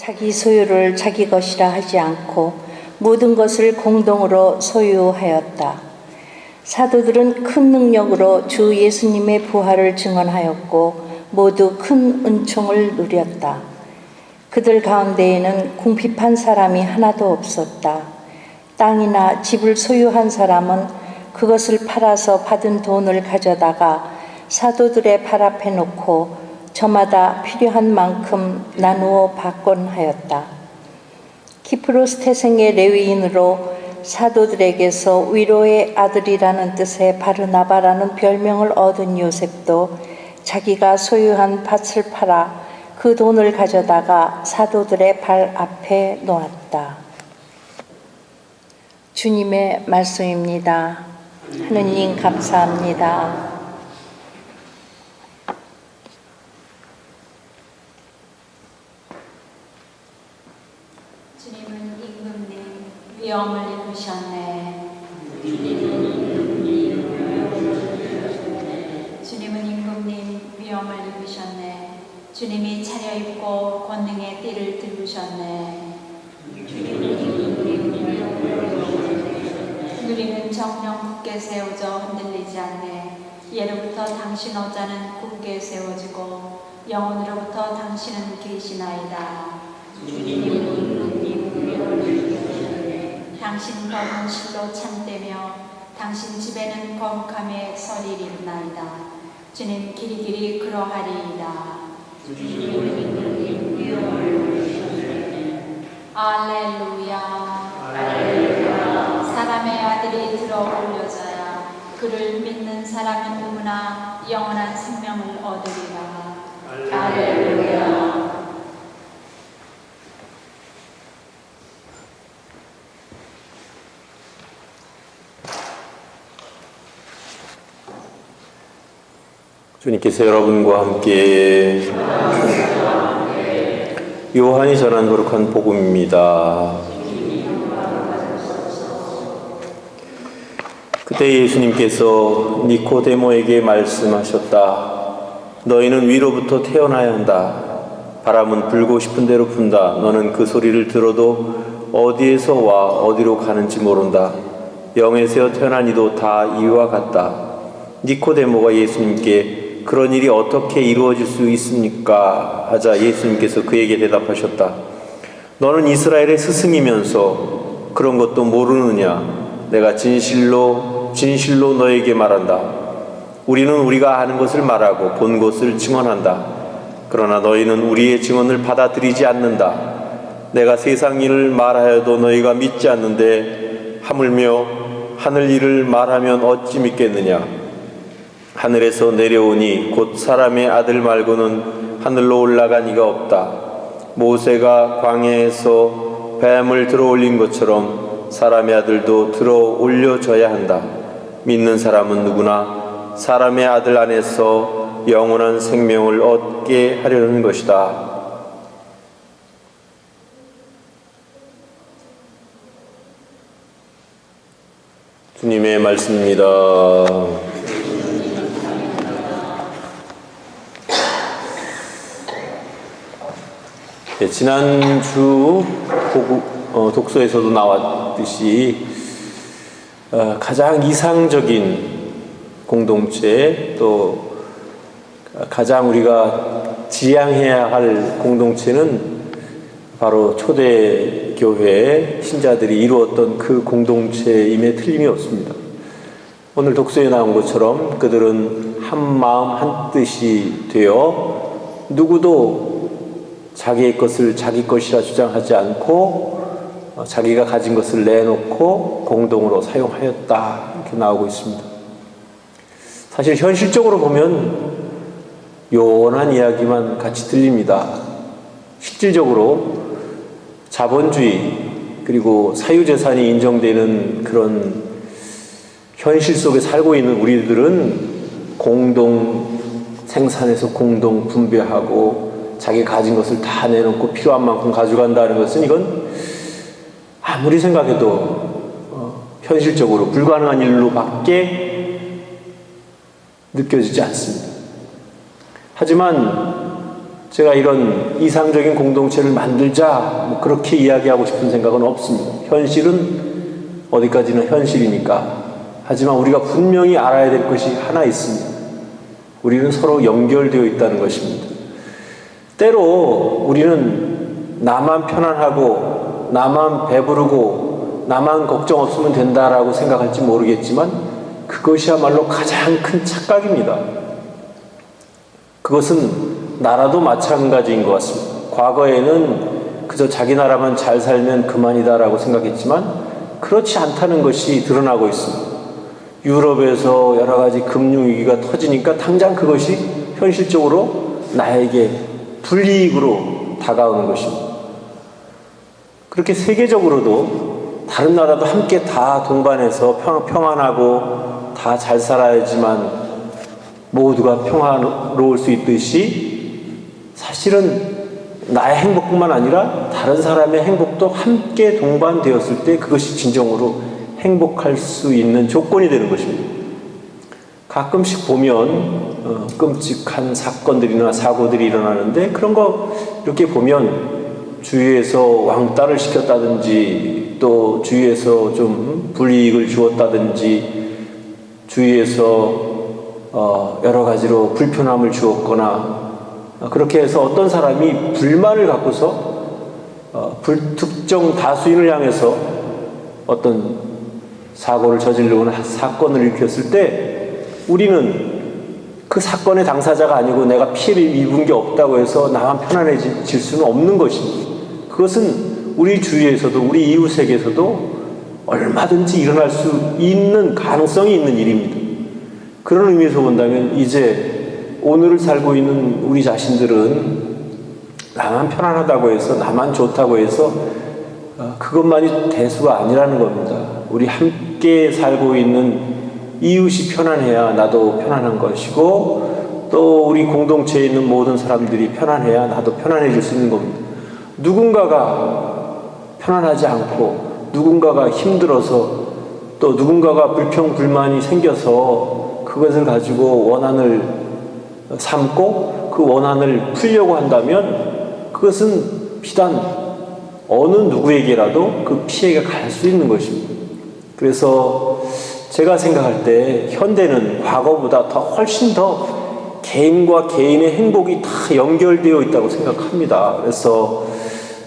자기 소유를 자기 것이라 하지 않고 모든 것을 공동으로 소유하였다. 사도들은 큰 능력으로 주 예수님의 부활을 증언하였고 모두 큰 은총을 누렸다. 그들 가운데에는 궁핍한 사람이 하나도 없었다. 땅이나 집을 소유한 사람은 그것을 팔아서 받은 돈을 가져다가 사도들의 발 앞에 놓고 저마다 필요한 만큼 나누어 받곤 하였다. 키프로스 태생의 레위인으로 사도들에게서 위로의 아들이라는 뜻의 바르나바라는 별명을 얻은 요셉도 자기가 소유한 밭을 팔아 그 돈을 가져다가 사도들의 발 앞에 놓았다. 주님의 말씀입니다. 하느님 감사합니다. 주님은 임금님 위엄을 입으셨네. 주님은 임금님 위엄을 입으셨네. 주님이 차려입고 권능의 띠를 들으셨네. 누리는 정령 굳게 세워져 흔들리지 않네. 예로부터 당신 어자는 굳게 세워지고 영원으로부터 당신은 계시나이다. 당신 검은 실로 참되며 당신 집에는 거룩함의 설이 있나이다. 주님 길이길이 그러하리이다. 알렐루야. 사람의 아들이 들어 올려져야 그를 믿는 사람은 누구나 영원한 생명을 얻으리라. 알렐루야. 주님께서 여러분과 함께 요한이 전한 거룩한 복음입니다. 그때 예수님께서 니코데모에게 말씀하셨다. 너희는 위로부터 태어나야 한다. 바람은 불고 싶은 대로 분다. 너는 그 소리를 들어도 어디에서 와 어디로 가는지 모른다. 영에서 태어난 이도 다 이와 같다. 니코데모가 예수님께 그런 일이 어떻게 이루어질 수 있습니까? 하자 예수님께서 그에게 대답하셨다. 너는 이스라엘의 스승이면서 그런 것도 모르느냐? 내가 진실로 너에게 말한다. 우리는 우리가 아는 것을 말하고 본 것을 증언한다. 그러나 너희는 우리의 증언을 받아들이지 않는다. 내가 세상 일을 말하여도 너희가 믿지 않는데 하물며 하늘 일을 말하면 어찌 믿겠느냐? 하늘에서 내려오니 곧 사람의 아들 말고는 하늘로 올라간 이가 없다. 모세가 광야에서 뱀을 들어 올린 것처럼 사람의 아들도 들어 올려져야 한다. 믿는 사람은 누구나 사람의 아들 안에서 영원한 생명을 얻게 하려는 것이다. 주님의 말씀입니다. 네, 지난주 독서에서도 나왔듯이 가장 이상적인 공동체, 또 가장 우리가 지향해야 할 공동체는 바로 초대교회 신자들이 이루었던 그 공동체임에 틀림이 없습니다. 오늘 독서에 나온 것처럼 그들은 한 마음 한 뜻이 되어 누구도 자기의 것을 자기 것이라 주장하지 않고 자기가 가진 것을 내놓고 공동으로 사용하였다, 이렇게 나오고 있습니다. 사실 현실적으로 보면 요원한 이야기만 같이 들립니다. 실질적으로 자본주의 그리고 사유재산이 인정되는 그런 현실 속에 살고 있는 우리들은 공동 생산해서 공동 분배하고 자기 가진 것을 다 내놓고 필요한 만큼 가져간다는 것은 이건 아무리 생각해도 현실적으로 불가능한 일로 밖에 느껴지지 않습니다. 하지만 제가 이런 이상적인 공동체를 만들자 뭐 그렇게 이야기하고 싶은 생각은 없습니다. 현실은 어디까지나 현실이니까. 하지만 우리가 분명히 알아야 될 것이 하나 있습니다. 우리는 서로 연결되어 있다는 것입니다. 때로 우리는 나만 편안하고 나만 배부르고 나만 걱정 없으면 된다라고 생각할지 모르겠지만 그것이야말로 가장 큰 착각입니다. 그것은 나라도 마찬가지인 것 같습니다. 과거에는 그저 자기 나라만 잘 살면 그만이다라고 생각했지만 그렇지 않다는 것이 드러나고 있습니다. 유럽에서 여러 가지 금융위기가 터지니까 당장 그것이 현실적으로 나에게 불이익으로 다가오는 것입니다. 그렇게 세계적으로도 다른 나라도 함께 다 동반해서 평안하고 다 잘 살아야지만 모두가 평화로울 수 있듯이 사실은 나의 행복뿐만 아니라 다른 사람의 행복도 함께 동반되었을 때 그것이 진정으로 행복할 수 있는 조건이 되는 것입니다. 가끔씩 보면 끔찍한 사건들이나 사고들이 일어나는데 그런 거 이렇게 보면 주위에서 왕따를 시켰다든지 또 주위에서 좀 불이익을 주었다든지 주위에서 여러 가지로 불편함을 주었거나 그렇게 해서 어떤 사람이 불만을 갖고서 불특정 다수인을 향해서 어떤 사고를 저지르거나 사건을 일으켰을 때 우리는 그 사건의 당사자가 아니고 내가 피해를 입은 게 없다고 해서 나만 편안해질 수는 없는 것입니다. 그것은 우리 주위에서도 우리 이웃에게서도 얼마든지 일어날 수 있는 가능성이 있는 일입니다. 그런 의미에서 본다면 이제 오늘을 살고 있는 우리 자신들은 나만 편안하다고 해서 나만 좋다고 해서 그것만이 대수가 아니라는 겁니다. 우리 함께 살고 있는 이웃이 편안해야 나도 편안한 것이고 또 우리 공동체에 있는 모든 사람들이 편안해야 나도 편안해질 수 있는 겁니다. 누군가가 편안하지 않고 누군가가 힘들어서 또 누군가가 불평불만이 생겨서 그것을 가지고 원한을 삼고 그 원한을 풀려고 한다면 그것은 비단 어느 누구에게라도 그 피해가 갈 수 있는 것입니다. 그래서 제가 생각할 때 현대는 과거보다 더 훨씬 더 개인과 개인의 행복이 다 연결되어 있다고 생각합니다. 그래서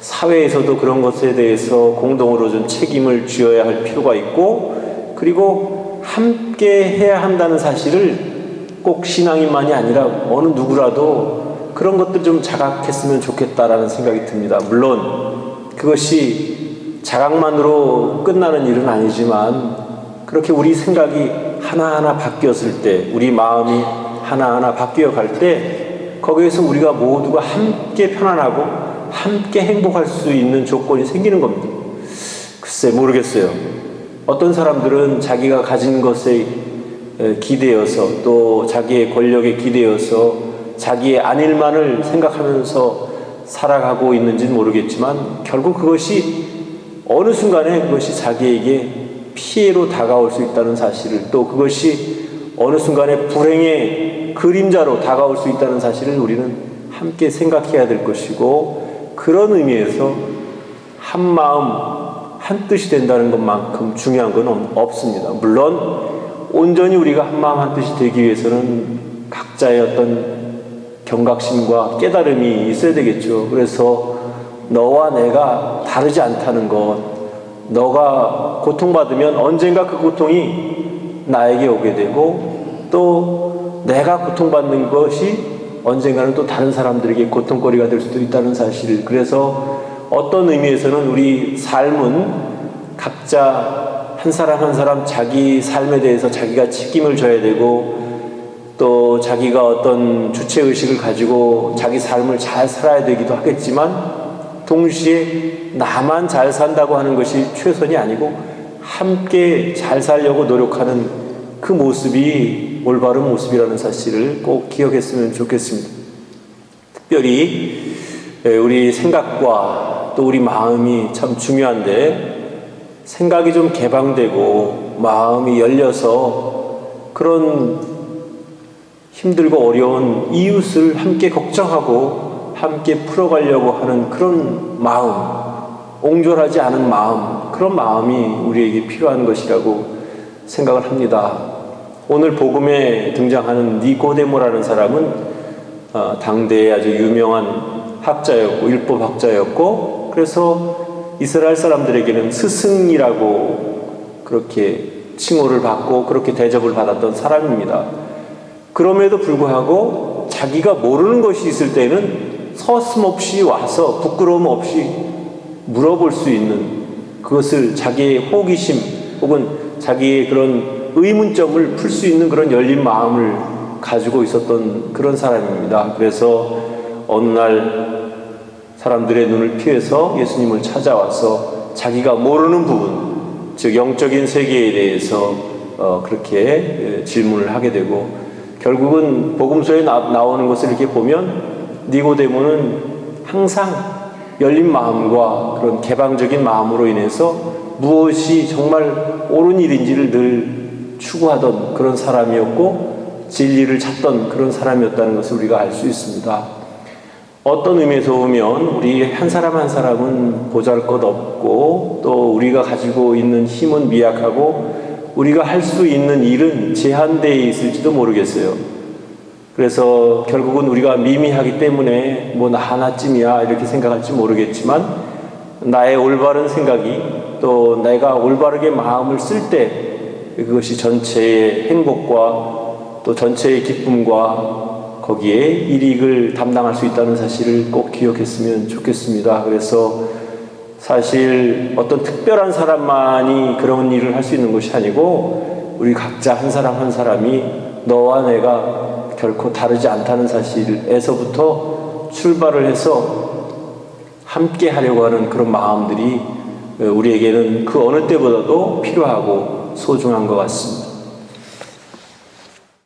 사회에서도 그런 것에 대해서 공동으로 좀 책임을 지어야 할 필요가 있고 그리고 함께 해야 한다는 사실을 꼭 신앙인만이 아니라 어느 누구라도 그런 것들 좀 자각했으면 좋겠다라는 생각이 듭니다. 물론 그것이 자각만으로 끝나는 일은 아니지만 그렇게 우리 생각이 하나하나 바뀌었을 때 우리 마음이 하나하나 바뀌어 갈 때 거기에서 우리가 모두가 함께 편안하고 함께 행복할 수 있는 조건이 생기는 겁니다. 글쎄 모르겠어요. 어떤 사람들은 자기가 가진 것에 기대어서 또 자기의 권력에 기대어서 자기의 안일만을 생각하면서 살아가고 있는지는 모르겠지만 결국 그것이 어느 순간에 그것이 자기에게 피해로 다가올 수 있다는 사실을 또 그것이 어느 순간에 불행의 그림자로 다가올 수 있다는 사실을 우리는 함께 생각해야 될 것이고 그런 의미에서 한 마음 한 뜻이 된다는 것만큼 중요한 건 없습니다. 물론 온전히 우리가 한 마음 한 뜻이 되기 위해서는 각자의 어떤 경각심과 깨달음이 있어야 되겠죠. 그래서 너와 내가 다르지 않다는 것, 너가 고통받으면 언젠가 그 고통이 나에게 오게 되고 또 내가 고통받는 것이 언젠가는 또 다른 사람들에게 고통거리가 될 수도 있다는 사실. 그래서 어떤 의미에서는 우리 삶은 각자 한 사람 한 사람 자기 삶에 대해서 자기가 책임을 져야 되고 또 자기가 어떤 주체의식을 가지고 자기 삶을 잘 살아야 되기도 하겠지만 동시에 나만 잘 산다고 하는 것이 최선이 아니고 함께 잘 살려고 노력하는 그 모습이 올바른 모습이라는 사실을 꼭 기억했으면 좋겠습니다. 특별히 우리 생각과 또 우리 마음이 참 중요한데 생각이 좀 개방되고 마음이 열려서 그런 힘들고 어려운 이웃을 함께 걱정하고 함께 풀어가려고 하는 그런 마음, 옹졸하지 않은 마음, 그런 마음이 우리에게 필요한 것이라고 생각을 합니다. 오늘 복음에 등장하는 니고데모라는 사람은 당대에 아주 유명한 학자였고 율법학자였고, 그래서 이스라엘 사람들에게는 스승이라고 그렇게 칭호를 받고 그렇게 대접을 받았던 사람입니다. 그럼에도 불구하고 자기가 모르는 것이 있을 때는 서슴없이 와서 부끄러움 없이 물어볼 수 있는, 그것을 자기의 호기심 혹은 자기의 그런 의문점을 풀 수 있는 그런 열린 마음을 가지고 있었던 그런 사람입니다. 그래서 어느 날 사람들의 눈을 피해서 예수님을 찾아와서 자기가 모르는 부분, 즉 영적인 세계에 대해서 그렇게 질문을 하게 되고, 결국은 복음서에 나오는 것을 이렇게 보면 니고데모는 항상 열린 마음과 그런 개방적인 마음으로 인해서 무엇이 정말 옳은 일인지를 늘 추구하던 그런 사람이었고 진리를 찾던 그런 사람이었다는 것을 우리가 알 수 있습니다. 어떤 의미에서 보면 우리 한 사람 한 사람은 보잘것없고 또 우리가 가지고 있는 힘은 미약하고 우리가 할 수 있는 일은 제한되어 있을지도 모르겠어요. 그래서 결국은 우리가 미미하기 때문에 뭐 나 하나쯤이야 이렇게 생각할지 모르겠지만, 나의 올바른 생각이 또 내가 올바르게 마음을 쓸 때 그것이 전체의 행복과 또 전체의 기쁨과 거기에 일익을 담당할 수 있다는 사실을 꼭 기억했으면 좋겠습니다. 그래서 사실 어떤 특별한 사람만이 그런 일을 할 수 있는 것이 아니고 우리 각자 한 사람 한 사람이 너와 내가 결코 다르지 않다는 사실에서부터 출발을 해서 함께 하려고 하는 그런 마음들이 우리에게는 그 어느 때보다도 필요하고 소중한 것 같습니다.